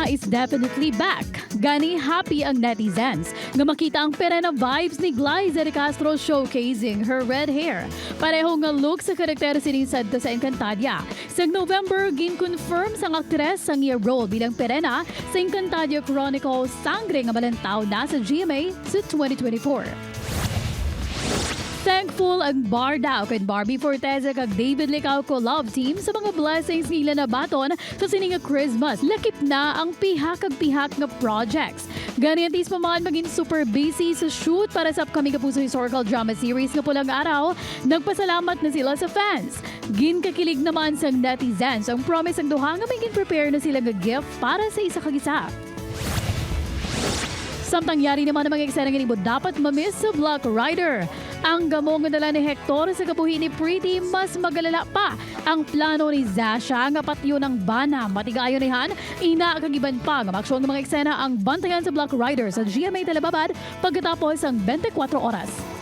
Pirena is definitely back. Gani happy ang netizens nga makita ang Pirena vibes ni Glaiza de Castro showcasing her red hair. Pareho nga look sa karakter sinisadto sa Encantadia. Sa November, gin-confirm sang aktres ang iya role bilang Pirena sa Encantadia Chronicles sangre nga malantaw na sa GMA sa 2024. Thankful ang BarDa o Barbie Forteza kag David Licao collab team sa mga blessings nila na baton sa sining nga Christmas. Lakip na ang pihak nga projects. Ganyantis pa man maging super busy sa shoot para sa upcoming Kapuso historical drama series nga Pulang Araw, nagpasalamat na sila sa fans. Ginkakilig naman sang netizens ang promise ang duha nga may prepare na sila nga gift para sa isa kag isa. Samtang yari naman ang mga eksena nga nimo dapat mamiss sa Black Rider. Ang gamong nga dala ni Hector sa kabuhi ni Pretty, mas magalala pa ang plano ni Zsa Zsa nga patyo ng bana. Matigayon nihan, ina kagiban pa nga maksyon ng mga eksena ang Bantayan sa Black Rider sa GMA Telebabad pagkatapos ang 24 oras.